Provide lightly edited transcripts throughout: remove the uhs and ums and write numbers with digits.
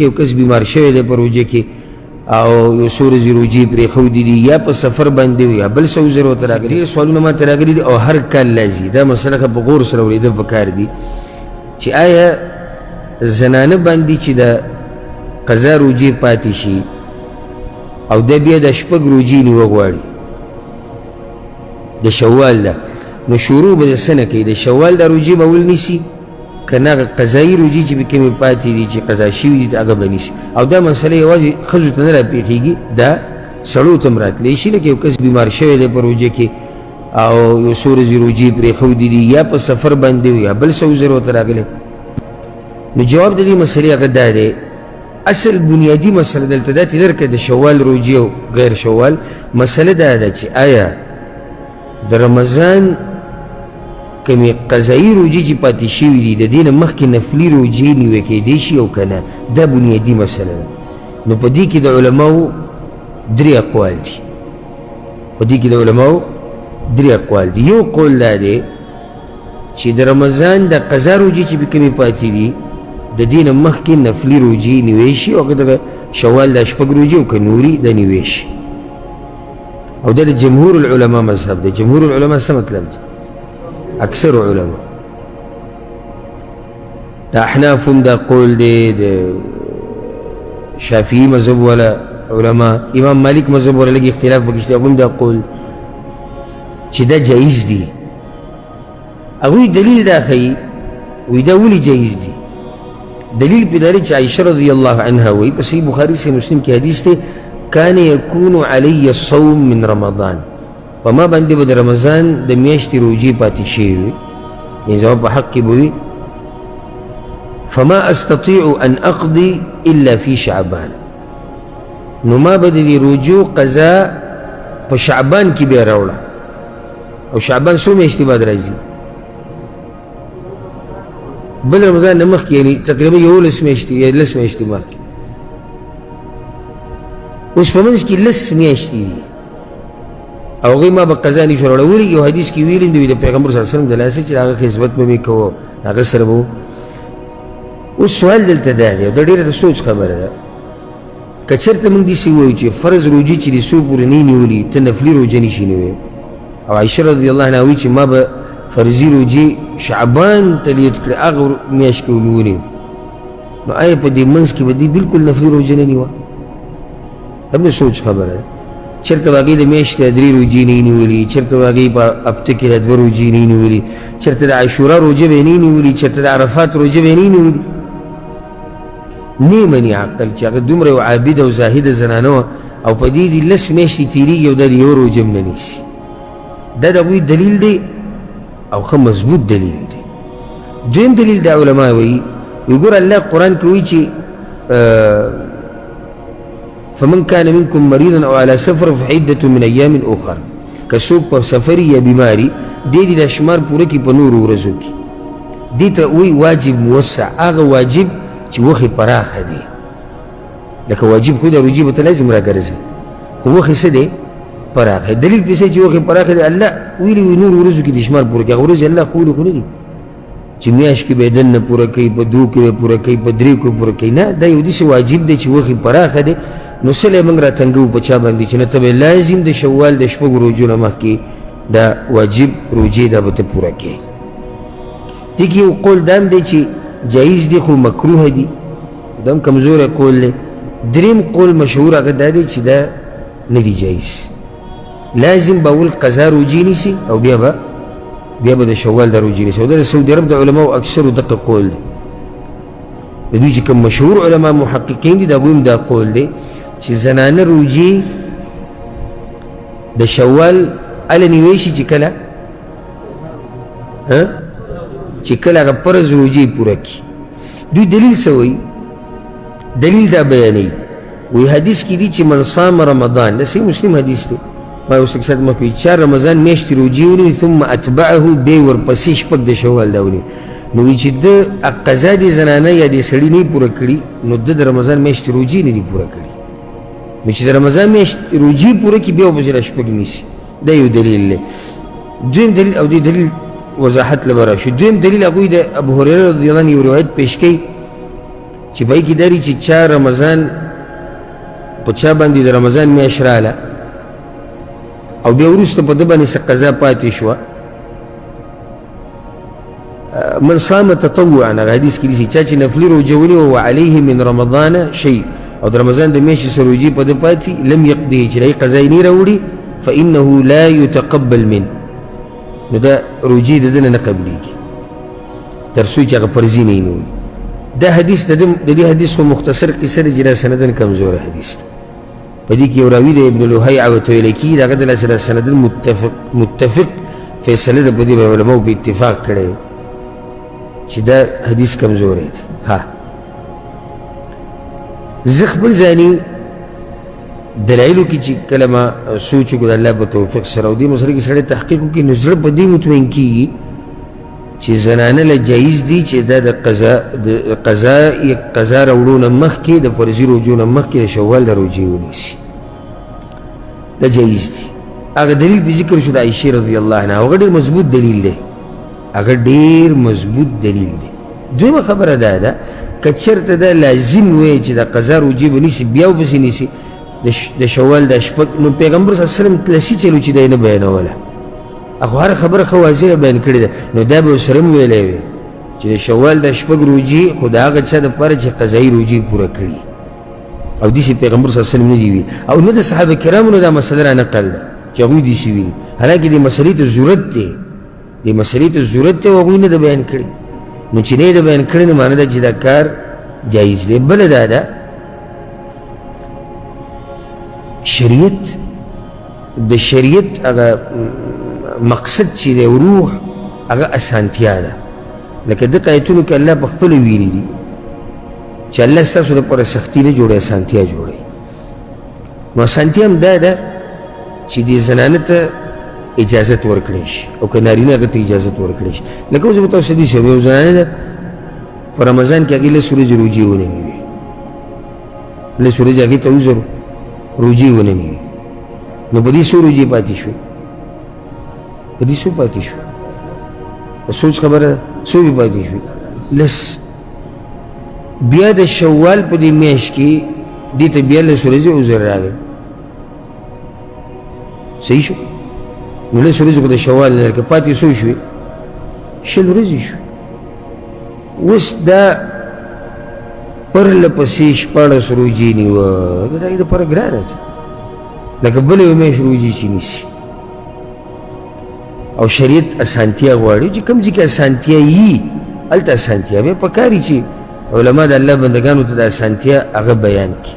یو کس بیمار شوی دی په روژه کې او یو څو ورځې روژې پرېښودې دي یا په سفر باندې یا بل څه عذر ورته راغلی ډېر سوالونه ماته راغلي دي او هر کال راځي دا مسله ښه په غور سره اورېدل پکار دي چې آیا زنانه باندې چې د قضا روژې پاتې شي او ده بیا د شپږ روژې نیوه غواړي د شوال ده نو شروع به د څه نه کوي د شوال دا روژې به ونیسي که نه هغه قضایي روژې چې کومې پاتې دي چې قضا شوي دي هغه به نیسي او دا مسله یوازې ښځو ته نه راپېښېږي دا سړو ته هم راتلی شي لکه یو کس بیمار شوی دی په روژه کې او یو څو ورځې روژې پرېښودې دي یا په سفر باندې یا بل څه عذر ورته راغلی نو جواب د دې مسلې هغه دا دی اصل بنیادي مسله دلته دا تېر کړه د شوال روژې او غیر شوال مسله دا ده چې آیا د رمضان کمی قضایی روجی چې پاتې شوي دي د دې نه مخکې نفلي روجې نیوې کېدی شي او که نه دا بنیادي مسله ده نو په دې کې د علماو درې اقوال دي په دې کې د علماو درې اقوال دي یو قول دا دی چې د رمضان د قضا روجې چې کومې پاتې دي د دې نه مخکې نفلي روجې نیوې شي او که د شوال د شپږ روجې او که نوري د نیوې شي او دا د جمهور العلماء مذهب دی جمهور العلماء څه مطلب دی اکثر علماء دا احناف دا قول دی د شافعي مذهب والا علماء امام مالک مذهب والا لږ اختلاف پکې شته هغوی دا قول چې دا جایز دی هغوی دلیل دا ښیي وایي دا ولې جایز دی دلیل پې دا دی چې عایشه رضی الله عنها وایي په صحیح بخاري صحیح مسلم کې حدیث دی کان یکون علی الصوم من رمضان په ما باندې به د رمضان د میاشتې روژې پاتې شوې وي یعنې زما په حق کې به وي فما استطیع ان اقضي الا فی شعبان نو ما به د دې روژو قضا په شعبان کې بیا راوړه او شعبان څو میاشتې بعد راځي بل رمضان نه مخکې یعنې تقریبا 11 میاشتې یا 10 میاشتې مخکې اوس په منځ کې 10 میاشتې دي او هغوی ما به قضا نشو راوړی یو حدیث کې ویلي دی د پیغمبر صلی الله علیه وسلم د لاسه چې هغه خدمت به مې کوو هغه سره به اوس سوال دلته دا دی او دا ډېره د سوچ خبره ده که چېرته موږ داسې ووایو چې فرض روژې چې دې څو پورې نه نیولي ته نفلي روژه نشي نیوی او عایشه رضی الله عنها وایي چې ما به فرضي روژې شعبان ته لیټ کړې هغه میاشت کې مې ونیو نو آیا په دې منځ کې به دې بلکل نفلي روژه نه نیوه هم د سوچ خبره ده چېرته به هغې د میاشتې 3 روژې نه یې نیولي چېرته به هغې په هفته کې 2 روژې نه یې نیولي چېرته د عاشورا روژه به یې نه یې نیولي چېرته د عرفات روژه به یې نه یې نیولي نه مني عقل چې هغه دومره یو عابده او زاهده زنانه وه او په دې دې 10 میاشتې تېرېږي او دا د یو روژه هم نه نیسي دا د هغوی دلیل دی او ښه مضبوط دلیل دی دویم دلیل دا علما وایي ګوره الله قرآن کې وایي چې فمن كان منكم مريضا او على سفر فعدة من ايام اخر که څوک په سفر یا بیماری دې دې دا شمار پوره کړي په نورو ورځو کې دې ته وایي واجب موسع هغه واجب چې وخې پراخه دی لکه واجب خو د روژې به ته لازم راګرځي خو وخې څه دی پراخه دلیل پې چې وخې پراخه دی الله ویلي وي نورو ورځو کې دې شمار پوره کړي هغه ورځې الله خو ولي خو نه دي چې میاشت کې به یې دننه پوره کوي په 2 کې به پوره کوي په 3 کې پوره کوي نه دا یو داسې واجب دی چې وخې پراخه دی نو سلی موږ را تنګو په چا باندې چې نه ته به لازم د شوال د شپږو روژو نه مخکې دا واجب روژې دا به ته پوره کوې دې کې یو قول دا هم دی چې جایز دی خو مکروه دی دا هم کمزوری قول دی دریم قول مشهور هغه دا دی چې دا نه دی جایز لازم به اول قضا روژې نیسي او بیا به د شوال د روژې نیسي او دا د سعودي عرب د علماو اکثرو دقه قول دی د دوی چې کوم مشهور علما محققین دي د هغوی هم دا قول دی چې زنانه روژې د شوال هله نیوی شي چې کله چې کله هغه فرض روژې پوره کړي دوی دلیل څه وایي دلیل دا بیانوي وایي حدیث کې دي چې من صام رمضان دا صحیح مسلم حدیث دی ما اوس لږ ساعت مخکې 4 رمضان میاشتې روژې ونیوي ثم اتبعه بیا ورپسې شپږ د شوال دا ونیوي نو وایي چې د قضا دې زنانه یا دې سړي نه پوره کړي نو د رمضان میاشتې روژې نه دي پوره کړي نو چې د رمضان میاشت روژې پوره کړي بیا ورپسې را شپږ نیسي دا یو دلیل دی دویم دلیل او دې دلیل وضاحت لپاره شو دویم دلیل هغوی د ابو هریره رضی الله عنه یو روایت پیش کوي چې پای کې دا چې چا رمضان په چا باندې د رمضان میاشت راغله او بیا وروسته په ده باندې څه قضا پاتې شوه، من صام تطوعا، هغه حدیث کې دي چا چې نفلي روژه ونیوه وعلیه من رمضان شی، او د رمضان د میاشتې څه روژې په ده پاتې، لم یقضه، چې د هغې قضا یې نه راوړي، فانه لا یتقبل منه، نو دا روژې د ده نه قبلیږي تر څو چې هغه فرضي نه وي. دا حدیث د دې حدیث خو مختصر قصه ده چې دا سندن کمزوره حدیث ده. په دې کې یو راوي دی ابن لهیع ورته ویل کېږي د هغه د لاسه سندن متفق فیصله ده په دې باندې علماو په اتفاق کړی چې دا حدیث کمزوری دی. ها زه خپل ځاني دلایلو کې چې کله ما سوچ وکړو د الله په توفیق سره او دې مسله کې سړی تحقیق وکړي نو زړه په دې مطمئن کېږي چې زنانه له جایز دي چې دا د قضا راوړو نه مخکې د فرضي روژو نه مخکې د شوال د روژې ونیسي، دا جایز دي. هغه دلیل په ذکر شو د عایشې رضی الله عنها، هغه ډېر مضبوط دلیل دی، هغه ډېر مضبوط دلیل دی. دویمه خبره دا ده که چېرته دا لازم وی چې د قضا روژې به نیسي بیا وپسې نیسي د شوال د شپږ، نو پیغمبر صلی الله علیه وسلم تلسي چلو چې دی نه بیانوله، اخو هر خبره خو واضحه بیان کړې ده، نو دا به ورسره هم ویلی وی چې د شوال د شپږ روژې خو د هغه چا دپاره چې قضایي روژې پوره کړي، او داسې پیغمبر صلی الله علیه وسلم نه دي ویلي، او نه د صحابه کرامو نه دا مسله را نقل ده چې هغوی داسې ویلي، حالانکې دې مسلې ته ضرورت دی، دې مسلې ته ضرورت دی او هغوی نه ده بیان کړي، نو چې نه یې ده بیان کړي نو معنی ده چې دا کار جایز دی. بله دا ده شریعت، د شریعت هغه مقصد چې دی روح هغه اسانتیا ده، لکه دغه آیتونو کې الله په خپله ویلي دي چې الله ستاسو دپاره سختي نه جوړوي، اسانتیا جوړوي. نو اسانتیا هم دا ده چې دې زنانه ته اجازت ورکړی شي او که نارینه هغه ته اجازت ورکړی شي. لکه اوس به تاسو حدیث یو زنانه ده په رمضان کې هغې لس ورځې روژې ونیوي، لس ورځې هغې ته عذر روژې ونیوي، نو په دې څو روژې پاتې شو؟ په دې څو پاتې شو؟ سوچ خبره څو بې پاتې شوې؟ لس. بیا د شوال په دې میاشت کې دې ته بیا لس ورځې عذر راغی، صحیح شو؟ نو لس ورځې خو د شوال نه لکه پاتې څو شوې؟ شل ورځې شوې. اوس دا پرله پسې شپاړس روژې نیوه، دا د هغې دپاره ګرانه ده، لکه بله یو میاشت روژې چې نیسي. او شریعت اسانتیا غواړي، چې کوم ځای کې اسانتیا یي هلته اسانتیا بیا پکار وي چې علما د الله بندګانو ته د اسانتیا هغه بیان کړي.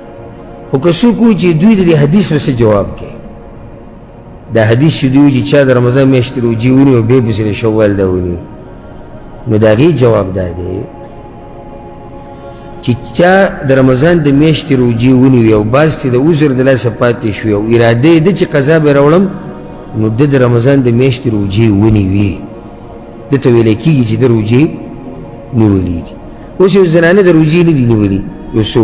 خو که څوک وایي چې دوی د دې حدیث پسې جواب کوي، دا حدیث چې دوی وایي چې چا د رمضان میاشتې روژې ونیو بیا پسې د شوال دا ونیو، نو د هغې جواب دا دی چې چا د رمضان د میاشتې روژې ونیوي او بعض ته د عذر د لاسه پاتې شوي او اراده یې ده چې قضا به راوړم، نو ده د رمضان د میاشتې روژې ونیوي، ده ته ویلی کېږي چې ده روژې نیولي دي. اوس یو زنانه د روژې نه دي نیولي، یو څو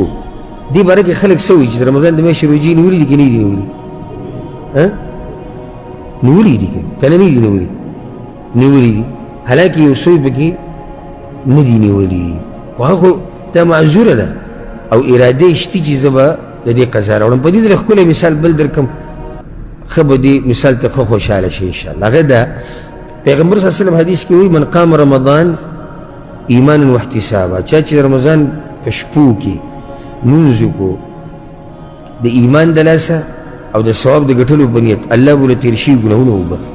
دې باره کې خلک څه وایي چې د رمضان د میاشتې روژې نیولي دي که نه دي نیولي؟ نیولي دي که نه دي نیولي؟ نیولي دي، حالانکې یو څو پکې نه دي نیولي، خو هغه دا معذوره ده او اراده یې شته چې زه به د دې قضا راوړم. په دې در ښکلی مثال بل درکړم، ښه به دې مثال ته ښه خوشحاله شي انشاءالله. هغه ده پیغمبر صلی الله علیه وسلم حدیث کې وایي من قام رمضان ایمانا واحتسابا، چا چې د رمضان په شپو کې لمونځ وکړو د ایمان د لاسه او د ثواب د ګټلو په نیت، الله به له تېر شوي ګناهونه وبخي.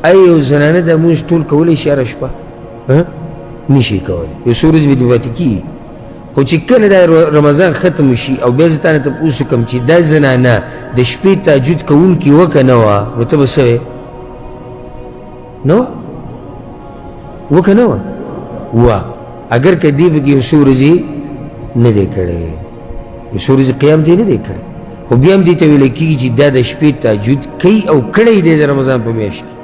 آیا یو زنانه دا لمونځ ټول کولی شي هره شپه؟ نشي کولی، یو څو ورځې به دې پاتې کېږي. خو چې کله دا رمضان ختم شي او بیا زه تا نه تپوس وکړم چې دا زنانه د شپې تهجد کوونکې وه که نه وه، نو ته به څه وې؟ نه وه؟ وه که نه وه؟ وه، اگر که دې پکې یو څو ورځې نه دی کړی، یو څو ورځې قیام دې نه دی کړی، خو بیا هم دې ته ویلی کېږي چې دا د شپې تهجد کوي او کړی دی د رمضان په میاشت کې،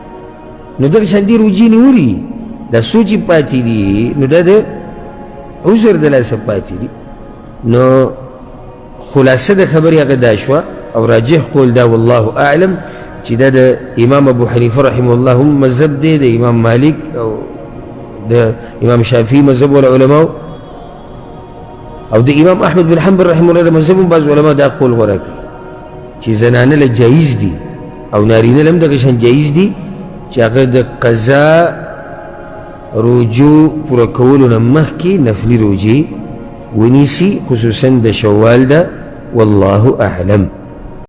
نو دغه شان دې روژې نیولي دا څو چې پاتې دي نو دا د عذر د لاسه پاتې دي. نو خلاصه د خبرې هغه دا شوه او راجح قول دا والله اعلم چې دا د امام ابو حنیفه رحمه الله هم مذهب دی، د امام مالک او د امام شافعي مذهب والعلماء او د امام احمد بن حنبل رحمه الله د مذهب بعض علما دا قول غوره کوي چې زنانه له جایز دي او نارینه له هم دغه شان جایز دي چې هغه د قضا روجو پوره کولو نه مخکې نفلي روجې ونیسي خصوصا د شوال ده والله اعلم.